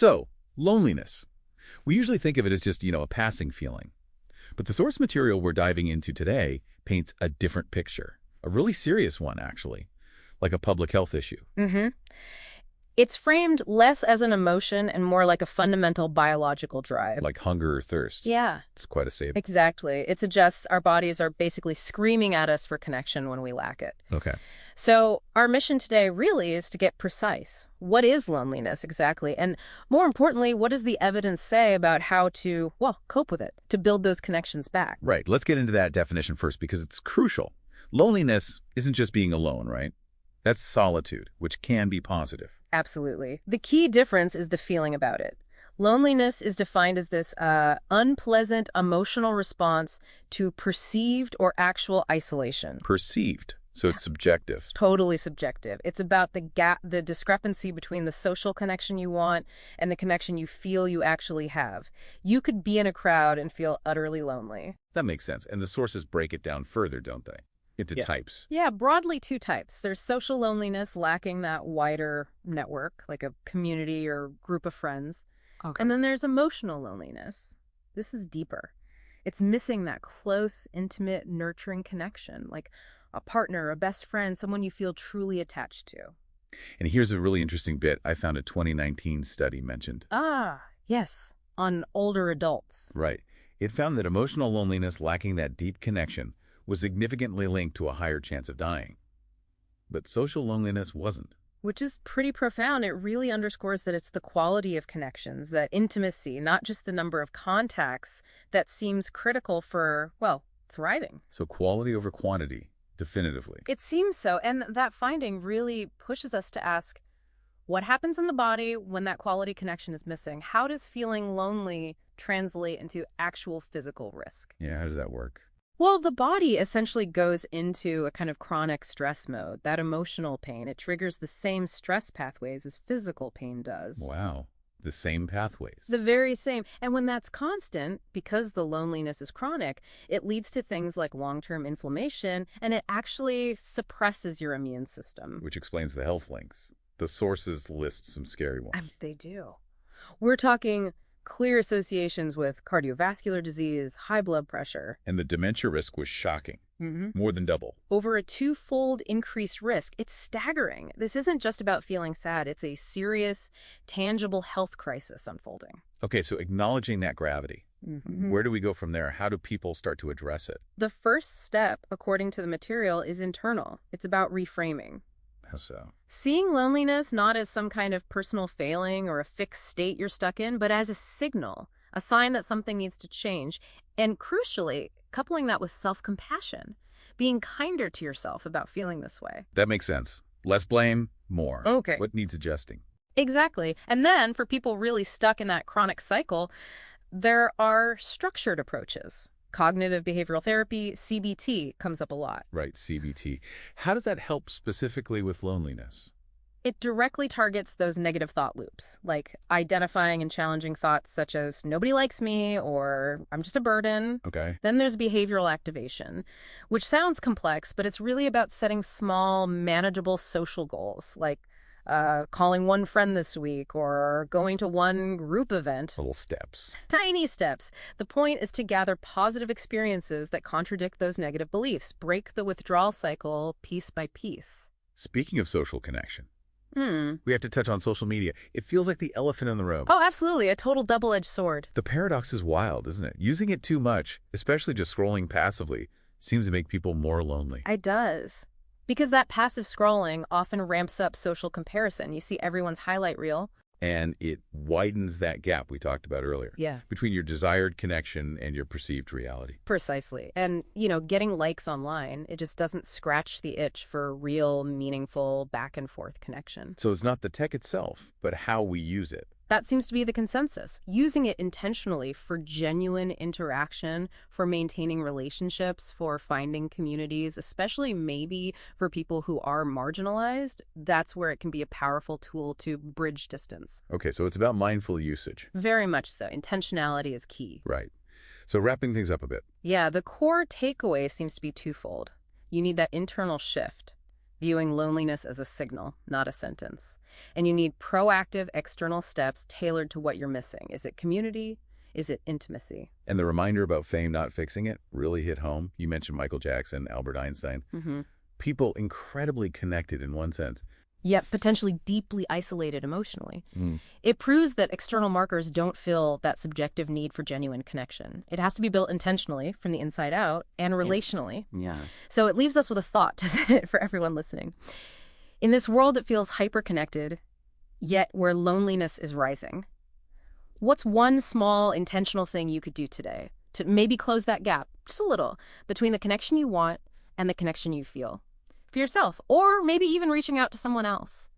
So, loneliness. We usually think of it as just, a passing feeling. But the source material we're diving into today paints a different picture. A really serious one, actually. Like a public health issue. Mm-hmm. It's framed less as an emotion and more like a fundamental biological drive. Like hunger or thirst. Yeah, It's quite a statement. exactly. It suggests our bodies are basically screaming at us for connection when we lack it. Okay. So our mission today really is to get precise. What is loneliness exactly? And more importantly, what does the evidence say about how to, well, cope with it, to build those connections back? Right. Let's get into that definition first because it's crucial. Loneliness isn't just being alone, right? That's solitude, which can be positive. Absolutely. The key difference is the feeling about it. Loneliness is defined as this unpleasant emotional response to perceived or actual isolation. Perceived. So it's subjective. Totally subjective. It's about the gap, the discrepancy between the social connection you want and the connection you feel you actually have. You could be in a crowd and feel utterly lonely. That makes sense. And the sources break it down further, don't they? Into types. Yeah, broadly two types. There's social loneliness, lacking that wider network, like a community or group of friends. Okay. And then there's emotional loneliness. This is deeper. It's missing that close, intimate, nurturing connection, like a partner, a best friend, someone you feel truly attached to. And here's a really interesting bit. I found a 2019 study mentioned. Ah, yes, on older adults. Right. It found that emotional loneliness lacking that deep connection was significantly linked to a higher chance of dying. But social loneliness wasn't. Which is pretty profound. It really underscores that it's the quality of connections, that intimacy, not just the number of contacts, that seems critical for, well, thriving. So quality over quantity, definitively. It seems so. And that finding really pushes us to ask, what happens in the body when that quality connection is missing? How does feeling lonely translate into actual physical risk? Yeah, how does that work? Well, the body essentially goes into a kind of chronic stress mode, that emotional pain. It triggers the same stress pathways as physical pain does. Wow. The same pathways. The very same. And when that's constant, because the loneliness is chronic, it leads to things like long-term inflammation, and it actually suppresses your immune system. Which explains the health links. The sources list some scary ones. They do. We're talking clear associations with cardiovascular disease, high blood pressure. And the dementia risk was shocking. More than double. Over a twofold increased risk. It's staggering. This isn't just about feeling sad. It's a serious, tangible health crisis unfolding. Okay, so acknowledging that gravity. Where do we go from there? How do people start to address it? The first step, according to the material, is internal. It's about reframing. How so? Seeing loneliness not as some kind of personal failing or a fixed state you're stuck in, but as a signal, a sign that something needs to change. And crucially, coupling that with self-compassion, being kinder to yourself about feeling this way. That makes sense. Less blame, more. Okay. What needs adjusting? Exactly. And then for people really stuck in that chronic cycle, there are structured approaches. Cognitive behavioral therapy, CBT, comes up a lot. Right, CBT. How does that help specifically with loneliness? It directly targets those negative thought loops, like identifying and challenging thoughts such as, nobody likes me, or I'm just a burden. Okay. Then there's behavioral activation, which sounds complex, but it's really about setting small, manageable social goals, like calling one friend this week or going to one group event. Little steps. Tiny steps. The point is to gather positive experiences that contradict those negative beliefs, break the withdrawal cycle piece by piece. Speaking of social connection, we have to touch on social media. It feels like the elephant in the room. Oh, absolutely. A total double-edged sword. The paradox is wild, isn't it? Using it too much, especially just scrolling passively, seems to make people more lonely. It does. Because that passive scrolling often ramps up social comparison. You see everyone's highlight reel. And it widens that gap we talked about earlier. Yeah. Between your desired connection and your perceived reality. Precisely. And, getting likes online, it just doesn't scratch the itch for real, meaningful, back and forth connection. So it's not the tech itself, but how we use it. That seems to be the consensus. Using it intentionally for genuine interaction, for maintaining relationships, for finding communities, especially maybe for people who are marginalized, that's where it can be a powerful tool to bridge distance. Okay, so it's about mindful usage. Very much so. Intentionality is key. Right. So wrapping things up a bit. Yeah, the core takeaway seems to be twofold. You need that internal shift. viewing loneliness as a signal, not a sentence. And you need proactive external steps tailored to what you're missing. Is it community? Is it intimacy? And the reminder about fame not fixing it really hit home. You mentioned Michael Jackson, Albert Einstein. People incredibly connected in one sense. Yet potentially deeply isolated emotionally. Mm. It proves that external markers don't fill that subjective need for genuine connection. It has to be built intentionally from the inside out and relationally. Yeah. So it leaves us with a thought, doesn't it, for everyone listening? In this world that feels hyper-connected, yet where loneliness is rising, what's one small intentional thing you could do today to maybe close that gap, just a little, between the connection you want and the connection you feel? For yourself, or maybe even reaching out to someone else.